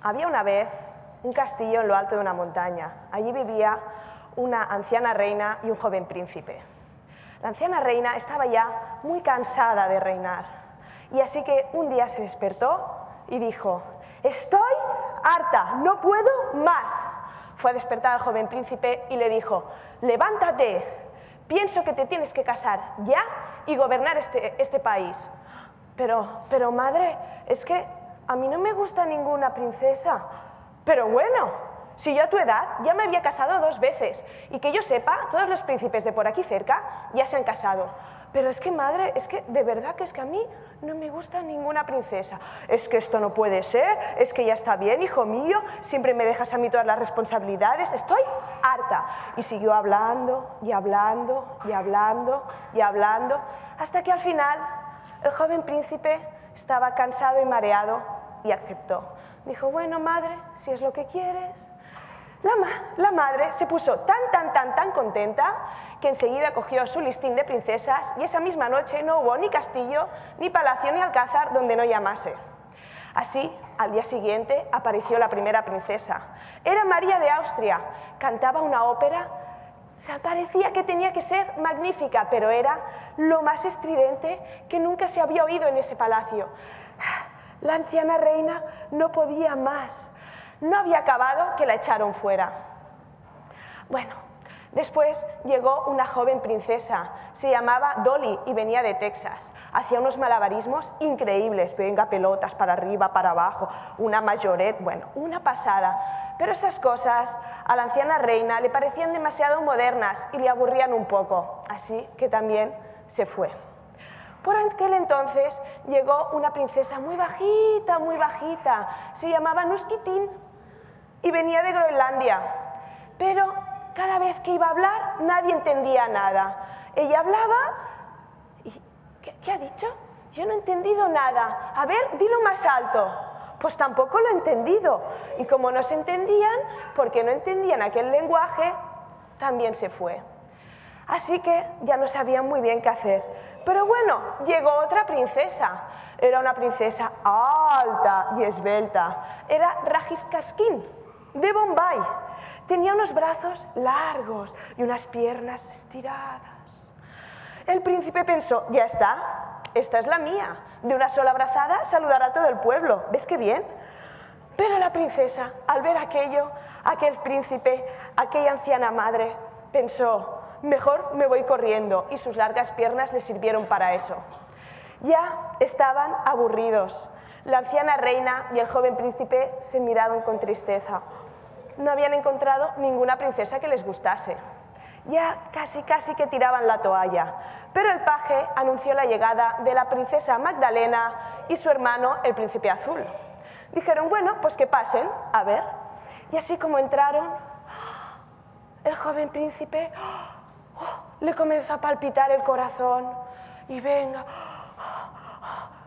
Había una vez un castillo en lo alto de una montaña. Allí vivía una anciana reina y un joven príncipe. La anciana reina estaba ya muy cansada de reinar, y así que un día se despertó y dijo: «Estoy harta, no puedo más». Fue a despertar al joven príncipe y le dijo: «Levántate, pienso que te tienes que casar ya y gobernar este país». Pero madre, es que a mí no me gusta ninguna princesa. Pero bueno, si yo a tu edad ya me había casado 2 veces, y que yo sepa, todos los príncipes de por aquí cerca ya se han casado. Pero es que, madre, es que de verdad que es que a mí no me gusta ninguna princesa. Es que esto no puede ser, es que ya está bien, hijo mío, siempre me dejas a mí todas las responsabilidades, estoy harta. Y siguió hablando, y hablando, y hablando, y hablando, hasta que al final el joven príncipe estaba cansado y mareado y aceptó. Dijo: «Bueno, madre, si es lo que quieres». La madre se puso tan contenta que enseguida cogió su listín de princesas y esa misma noche no hubo ni castillo, ni palacio, ni alcázar donde no llamase. Así, al día siguiente apareció la primera princesa. Era María de Austria, cantaba una ópera. Se parecía que tenía que ser magnífica, pero era lo más estridente que nunca se había oído en ese palacio. La anciana reina no podía más. No había acabado que la echaron fuera. Bueno, después llegó una joven princesa, se llamaba Dolly y venía de Texas. Hacía unos malabarismos increíbles, venga, pelotas para arriba, para abajo, una majoret, bueno, una pasada. Pero esas cosas a la anciana reina le parecían demasiado modernas y le aburrían un poco, así que también se fue. Por aquel entonces llegó una princesa muy bajita, se llamaba Nuskitin y venía de Groenlandia, pero cada vez que iba a hablar nadie entendía nada. Ella hablaba y ¿qué ha dicho? Yo no he entendido nada. A ver, dilo más alto. Pues tampoco lo he entendido. Y como no se entendían, porque no entendían aquel lenguaje, también se fue. Así que ya no sabían muy bien qué hacer. Pero bueno, llegó otra princesa. Era una princesa alta y esbelta. Era Rajiskaskin, de Bombay. Tenía unos brazos largos y unas piernas estiradas. El príncipe pensó: ya está, esta es la mía. De una sola brazada saludará a todo el pueblo. ¿Ves qué bien? Pero la princesa, al ver aquello, aquel príncipe, aquella anciana madre, pensó: mejor me voy corriendo, y sus largas piernas le sirvieron para eso. Ya estaban aburridos. La anciana reina y el joven príncipe se miraron con tristeza. No habían encontrado ninguna princesa que les gustase. Ya casi que tiraban la toalla, pero el paje anunció la llegada de la princesa Magdalena y su hermano, el príncipe azul. Dijeron: bueno, pues que pasen, a ver. Y así como entraron, el joven príncipe le comenzó a palpitar el corazón y venga,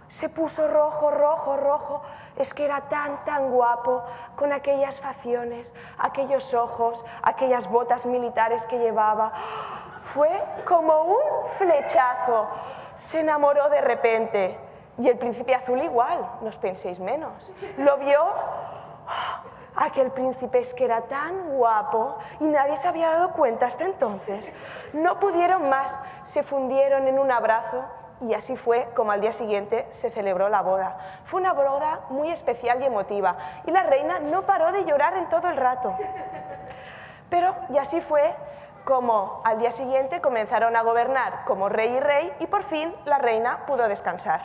se puso rojo. Es que era tan guapo, con aquellas facciones, aquellos ojos, aquellas botas militares que llevaba. Fue como un flechazo. Se enamoró de repente. Y el príncipe azul igual, no os penséis menos. Lo vio. Aquel príncipe es que era tan guapo y nadie se había dado cuenta hasta entonces. No pudieron más, se fundieron en un abrazo. Y así fue como al día siguiente se celebró la boda. Fue una boda muy especial y emotiva, y la reina no paró de llorar en todo el rato. Pero y así fue como al día siguiente comenzaron a gobernar como rey y por fin la reina pudo descansar.